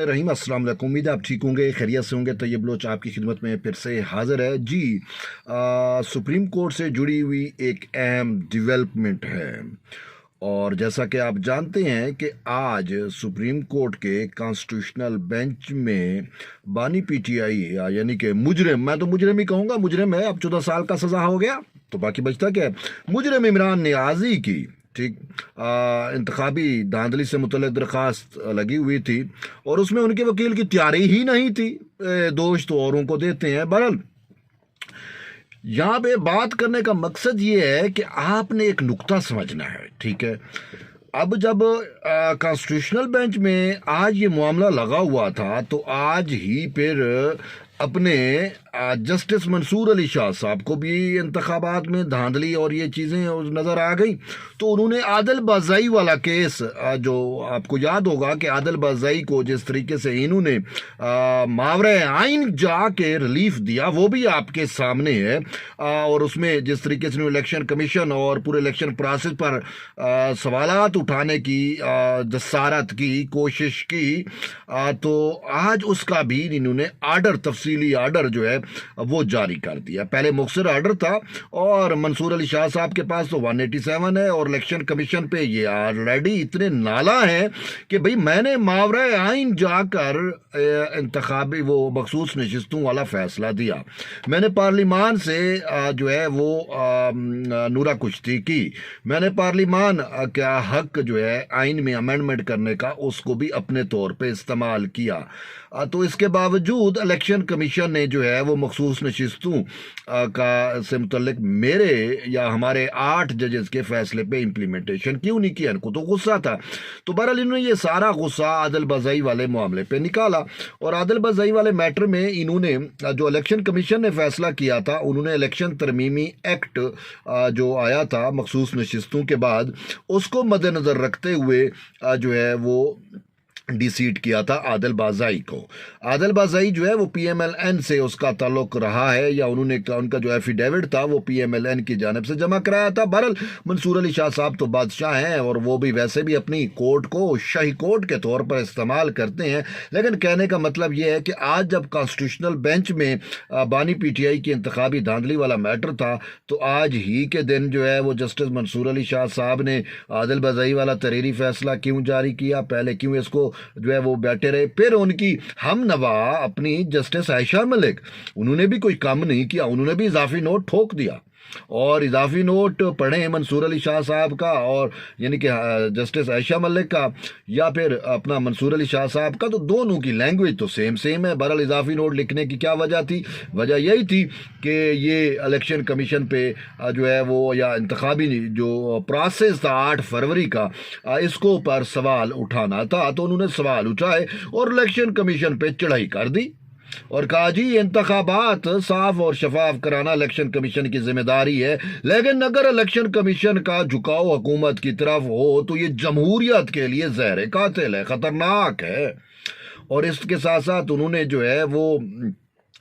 रहीम अस्सलाम वालेकुम। उम्मीद है आप ठीक होंगे, खैरियत से होंगे। तैयब लोच आपकी खिदमत में फिर से हाजिर है जी। सुप्रीम कोर्ट से जुड़ी हुई एक अहम डेवलपमेंट है, और जैसा कि आप जानते हैं कि आज सुप्रीम कोर्ट के कॉन्स्टिट्यूशनल बेंच में बानी पीटीआई यानी कि मुजरिम, मैं तो मुजरिम ही कहूँगा, मुजरिम है, अब 14 साल का सज़ा हो गया तो बाकी बचता क्या है, मुजरिम इमरान नियाज़ी की ठीक इंतखाबी धांधली से मुतल्लिक़ दरख्वास्त लगी हुई थी, और उसमें उनके वकील की तैयारी ही नहीं थी। दोष तो औरों को देते हैं। बहरहाल यहाँ पे बात करने का मकसद ये है कि आपने एक नुक्ता समझना है, ठीक है। अब जब कॉन्स्टिट्यूशनल बेंच में आज ये मामला लगा हुआ था, तो आज ही फिर अपने जस्टिस मंसूर अली शाह साहब को भी इंतखाबात में धांधली और ये चीज़ें नज़र आ गई, तो उन्होंने आदिल बाज़ाई वाला केस, जो आपको याद होगा कि आदिल बाज़ाई को जिस तरीके से इन्होंने मावरे आइन जाके रिलीफ दिया, वो भी आपके सामने है। और उसमें जिस तरीके से इलेक्शन कमीशन और पूरे इलेक्शन प्रोसेस पर सवालात उठाने की जसारत की कोशिश की, तो आज उसका भी इन्होंने आर्डर, तफसीली आर्डर जो है वो जारी कर दिया। पहले मुखसर आर्डर था, और मंसूर अली शाह साहब के पास तो 187 है, और इलेक्शन कमीशन पे ये ऑलरेडी इतने नाला है कि भाई मैंने मावरा आइन जाकर इंतखाबी वो मखसूस नशिस्तों वाला फैसला दिया, मैंने पार्लिमान से जो है वो नूरा कुश्ती की, मैंने पार्लिमान का हक जो है आइन में अमेंडमेंट करने का उसको भी अपने तौर पे इस्तेमाल किया। तो इसके बावजूद इलेक्शन कमीशन ने जो है वो मखसूस नशिस्तों का से मुतल्लिक मेरे या हमारे 8 जजेस के फैसले पे इम्प्लीमेंटेशन क्यों नहीं किया। इनको तो गुस्सा था, तो बहरहाल इन्होंने ये सारा गुस्सा आदिल बाज़ाई वाले मामले पे निकाला, और आदिल बाज़ाई वाले मैटर में इन्होंने जो इलेक्शन कमीशन ने फैसला किया था, उन्होंने इलेक्शन तरमीमी एक्ट जो आया था मखसूस नशिस्तों के बाद, उसको मद्देनज़र रखते हुए जो है वो डिसीट किया था आदिल बाज़ाई को। आदिल बाज़ाई जो है वो पीएमएलएन से उसका ताल्लुक रहा है, या उन्होंने उनका जो एफिडेविट था वो पीएमएलएन की जानिब से जमा कराया था। बहरहाल मंसूर अली शाह साहब तो बादशाह हैं, और वो भी वैसे भी अपनी कोर्ट को शाही कोर्ट के तौर पर इस्तेमाल करते हैं। लेकिन कहने का मतलब ये है कि आज जब कॉन्स्टिट्यूशनल बेंच में बानी पीटीआई की इंतखाबी धांधली वाला मैटर था, तो आज ही के दिन जो है वो जस्टिस मंसूर अली शाह साहब ने आदिल बाज़ाई वाला तहरीरी फैसला क्यों जारी किया, पहले क्यों इसको जो है वो बैठे रहे। फिर उनकी हम नवा अपनी जस्टिस आयशा मलिक, उन्होंने भी कोई काम नहीं किया, उन्होंने भी इजाफी नोट ठोक दिया, और इजाफी नोट पढ़े मंसूर अली शाह साहब का, और यानी कि जस्टिस आयशा मलिक का या फिर अपना मंसूर अली शाह साहब का, तो दोनों की लैंग्वेज तो सेम है। बहरहाल इजाफी नोट लिखने की क्या वजह थी? वजह यही थी कि ये इलेक्शन कमीशन पे जो है वो, या इंतखाबी जो प्रोसेस था 8 फरवरी का, इसको पर सवाल उठाना था, तो उन्होंने सवाल उठाए और इलेक्शन कमीशन पे चढ़ाई कर दी, और कहा जी इंतखाबात साफ और शफाफ कराना इलेक्शन कमीशन की जिम्मेदारी है। लेकिन अगर इलेक्शन कमीशन का झुकाव हुकूमत की तरफ हो तो ये जमहूरियत के लिए जहर कातिल है, खतरनाक है। और इसके साथ साथ उन्होंने जो है वो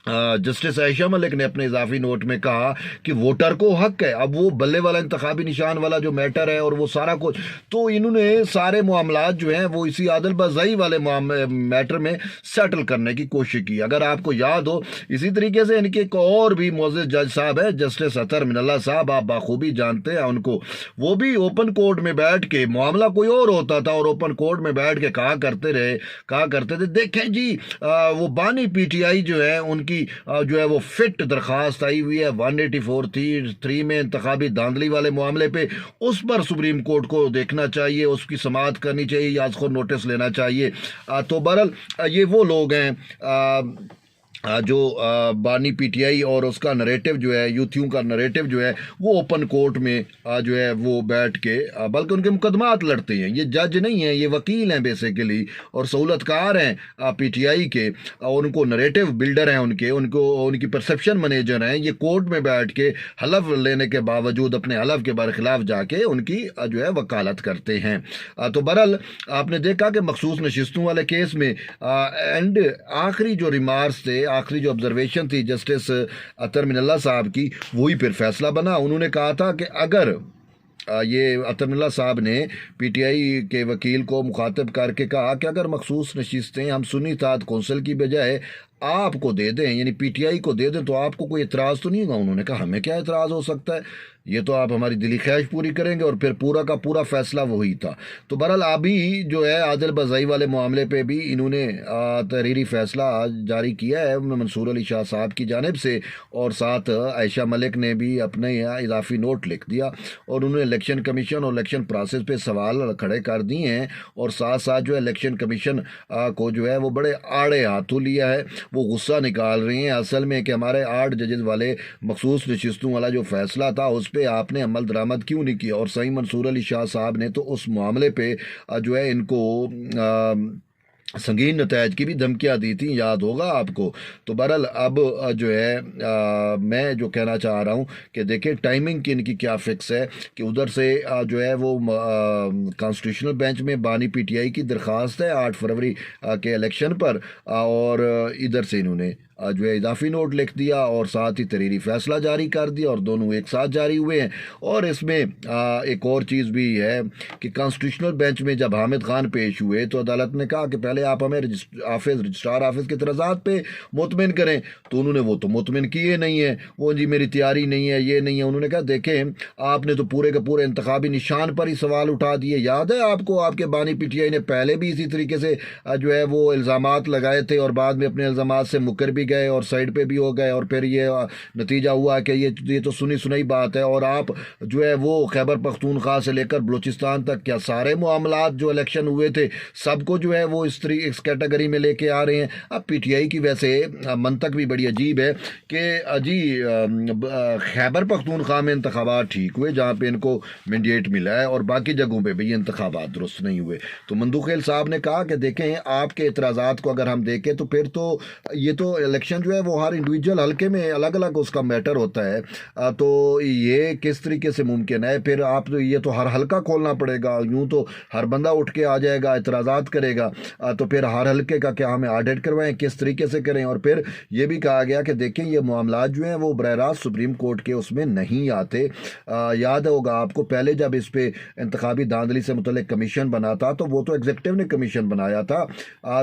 जस्टिस आयशा मलिक ने अपने इजाफी नोट में कहा कि वोटर को हक है, अब वो बल्ले वाला इंतखाबी निशान वाला जो मैटर है और वो सारा कुछ, तो इन्होंने सारे मामलात जो हैं वो इसी आदिल बाज़ाई वाले मैटर में सेटल करने की कोशिश की। अगर आपको याद हो, इसी तरीके से इनके एक और भी मुअज़्ज़ज़ जज साहब है, जस्टिस अतर मिनल्ला साहब, आप बाखूबी जानते हैं उनको, वो भी ओपन कोर्ट में बैठ के, मामला कोई और होता था और ओपन कोर्ट में बैठ के कहा करते थे देखें जी वो बानी पीटीआई जो है उनकी जो है वो फिट दरखास्त आई हुई है 184(3) में इंतखाबी धांधली वाले मामले पे, उस पर सुप्रीम कोर्ट को देखना चाहिए, उसकी समाअत करनी चाहिए या उसको नोटिस लेना चाहिए। तो बहरहाल ये वो लोग हैं जो बानी पीटीआई और उसका नरेटिव जो है, यूथियों का नरेटिव जो है वो ओपन कोर्ट में जो है वो बैठ के बल्कि उनके मुकदमात लड़ते हैं। ये जज नहीं हैं, ये वकील हैं बेसिकली, और सहूलतकार हैं पीटीआई के, और उनको नरेटिव बिल्डर हैं, उनकी परसेप्शन मैनेजर हैं। ये कोर्ट में बैठ के हलफ लेने के बावजूद अपने हलफ के बरखिलाफ जाके उनकी जो है वकालत करते हैं। तो बहरहाल आपने देखा कि मखसूस नशिस्तों वाले केस में एंड आखिरी जो रिमार्क्स थे, आखिरी जो ऑब्जर्वेशन थी जस्टिस अतर मिनल्ला साहब की, वही फिर फैसला बना। उन्होंने कहा था कि अगर ये अतनुल्लाह साहब ने पीटीआई के वकील को मुखातब करके कहा कि अगर मखसूस नशिस्तें हम सुन्नी इत्तेहाद कौंसिल की बजाय आपको दे दें, यानी पीटीआई को दे दें, तो आपको कोई एतराज़ तो नहीं होगा। उन्होंने कहा हमें क्या एतराज़ हो सकता है, ये तो आप हमारी दिली ख्वाहिश पूरी करेंगे। और फिर पूरा का पूरा फैसला वही था। तो बहरहाल अभी जो है आदिल बज़ाई वाले मामले पे भी इन्होंने तहरीरी फैसला जारी किया है मंसूर अली शाह साहब की जानिब से, और साथ आयशा मलिक ने भी अपने यहाँ इजाफी नोट लिख दिया और उन्होंने इलेक्शन कमीशन और इलेक्शन प्रोसेस पे सवाल खड़े कर दिए हैं। और साथ साथ जो है इलेक्शन कमीशन को जो है वो बड़े आड़े हाथों लिया है, वो गुस्सा निकाल रही हैं असल में कि हमारे 8 जजेस वाले मखसूस नशिस्तों वाला जो फैसला था उस पे आपने अमल दरामद क्यों नहीं किया। और सही मंसूर अली शाह साहब ने तो उस मामले पे जो है इनको संगीन नतज की भी धमकियाँ दी थी, याद होगा आपको। तो बहरहाल अब जो है मैं जो कहना चाह रहा हूँ कि देखिए टाइमिंग की इनकी क्या फिक्स है कि उधर से जो है वो कॉन्स्टिट्यूशनल बेंच में बानी पीटीआई की दरख्वास्त है 8 फरवरी के इलेक्शन पर, और इधर से इन्होंने जो है इजाफी नोट लिख दिया और साथ ही तहरीरी फैसला जारी कर दिया, और दोनों एक साथ जारी हुए हैं। और इसमें एक और चीज़ भी है कि कॉन्स्टिट्यूशनल बेंच में जब हामिद खान पेश हुए तो अदालत ने कहा कि पहले आप हमें रजिस्ट्रार ऑफिस के तराजात पे मुतमिन करें, तो उन्होंने वो तो मुतमिन किए नहीं है, वो जी मेरी तैयारी नहीं है, ये नहीं है। उन्होंने कहा देखें आपने तो पूरे के पूरे इंतखाबी निशान पर ही सवाल उठा दिए। याद है आपको, आपके बानी पीटीआई ने पहले भी इसी तरीके से जो है वो इल्ज़ामात लगाए थे और बाद में अपने इल्ज़ामात से मुकर भी गए और साइड पे भी हो गए, और फिर ये नतीजा हुआ कि ये तो सुनी सुनाई बात है। और आप जो है वो खैबर पख्तूनख्वा से लेकर बलूचिस्तान तक क्या सारे मामलात जो इलेक्शन हुए थे सबको जो है वो इस कैटेगरी में लेके आ रहे हैं। अब पीटीआई की वैसे मंतक भी बड़ी अजीब है कि जी खैबर पख्तूनख्वा में इंतखाबात ठीक हुए जहाँ पे इनको मैंडेट मिला है, और बाकी जगहों पे भी ये इंतखाबात दुरुस्त नहीं हुए। तो मंदूखेल साहब ने कहा कि देखें आपके एतराज़ात को अगर हम देखें तो फिर तो ये तो इलेक्शन जो है वो हर इंडिविजुअल हल्के में अलग अलग उसका मैटर होता है। तो ये किस तरीके से मुमकिन है, फिर आप तो ये तो हर हल्का खोलना पड़ेगा, यूं तो हर बंदा उठ के आ जाएगा एतराज़ात करेगा, तो फिर हर हल्के का क्या हमें ऑडिट करवाएं, किस तरीके से करें। और फिर ये भी कहा गया कि देखें ये मामला जो हैं वो बरह रास्त सुप्रीम कोर्ट के उसमें नहीं आते। याद होगा आपको पहले जब इस पे इंतखाबी धांधली से मुतल्लिक कमीशन बना था तो वो तो एग्जीक्यूटिव ने कमीशन बनाया था।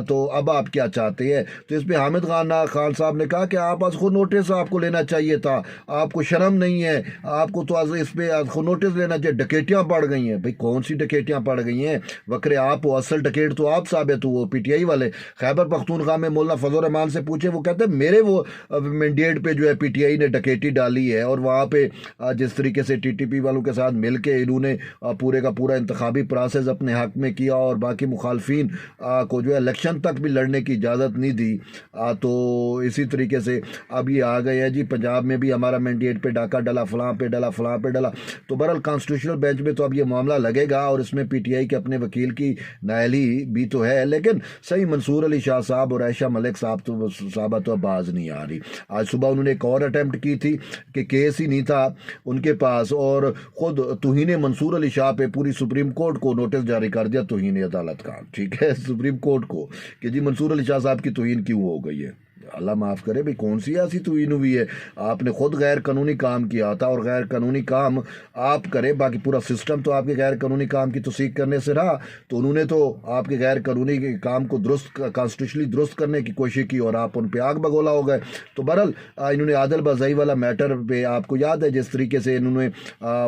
तो अब आप क्या चाहते हैं, तो इस पर हामिद खान साहब ने कहा कि आप आज खुद नोटिस आपको लेना चाहिए था, आपको शर्म नहीं है, आपको तो आज इस पे खुद नोटिस लेना चाहिए। डकैतियां पड़ गई हैं, भाई कौन सी डकैतियां पड़ गई हैं, वक्रे आप हो, असल डकैत तो आप साबित हुए पीटीआई वाले। खैबर पख्तूनख्वा में मौलाना फजल रहमान से पूछे, वो कहते हैं मेरे वो मैंडेट पे जो है पीटीआई ने डकैती डाली है, और वहाँ पे जिस तरीके से टीटीपी वालों के साथ मिल के इन्होंने पूरे का पूरा इंतखाबी प्रोसेस अपने हक में किया और बाकी मुखालफिन को जो है इलेक्शन तक भी लड़ने की इजाज़त नहीं दी। तो इसी तरीके से अब ये आ गए हैं जी पंजाब में भी हमारा मैंडेट पे डाका डला, फलां पे डला, फलां पे डला। तो बहरहाल कॉन्स्टिट्यूशनल बेंच में तो अब ये मामला लगेगा और इसमें पीटीआई के अपने वकील की नायली भी तो है, लेकिन सही मंसूर अली शाह साहब और आयशा मलिक साहबा तो बाज नहीं आ रही। आज सुबह उन्होंने एक और अटैम्प्ट की थी कि केस ही नहीं था उनके पास, और खुद तौहीन मंसूर अली शाह पे पूरी सुप्रीम कोर्ट को नोटिस जारी कर दिया, तौहीन अदालत का, ठीक है, सुप्रीम कोर्ट को, कि जी मंसूर अली शाह साहब की तौहीन क्यों हो गई है। अल्लाह माफ़ करे भाई, कौन सी ऐसी तौहीन हुई है, आपने खुद गैर कानूनी काम किया था और गैर कानूनी काम आप करें, बाकी पूरा सिस्टम तो आपके गैर कानूनी काम की तौसीक करने से रहा। तो उन्होंने तो आपके गैर कानूनी काम को दुरुस्त कॉन्स्टिट्यूशनली दुरुस्त करने की कोशिश की और आप उन पर आग बगोला हो गए। तो बहरहाल इन्होंने आदिल बज़ाई वाला मैटर पे आपको याद है जिस तरीके से इन्होंने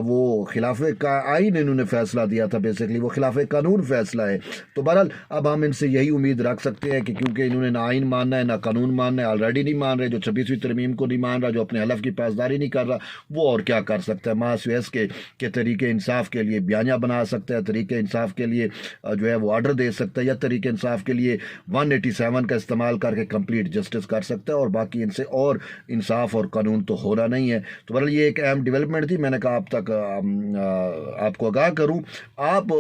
वो खिलाफ आइन इन्होंने फैसला दिया था, बेसिकली वो खिलाफ कानून फैसला है। तो बहरहाल अब हम इनसे यही उम्मीद रख सकते हैं कि क्योंकि इन्होंने ना आइन मानना है ना कानून मानना है, ऑलरेडी नहीं मान रहे, जो 26वीं तरमीम को नहीं मान रहा, जो अपने हलफ की पासदारी नहीं कर रहा, वो और क्या कर सकता है। मासूस के तरीके इंसाफ के लिए बयानिया बना सकता है, तरीके इंसाफ के लिए जो है वो ऑर्डर दे सकता है, या तरीके इंसाफ के लिए 187 का इस्तेमाल करके कंप्लीट जस्टिस कर सकता है, और बाकी इनसे और इंसाफ और कानून तो होना नहीं है। तो बहरहाल ये एक अहम डेवलपमेंट थी, मैंने कहा आप तक आपको आगाह करूँ। आप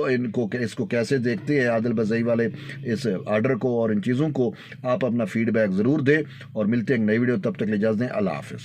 इसको कैसे देखते हैं आदिल बज़ाई वाले इस ऑर्डर को और इन चीज़ों को, आप अपना फीडबैक ज़रूर दें, और मिलते हैं एक नई वीडियो, तब तक ले इजाज़त दें, अल्लाह हाफ़िज़।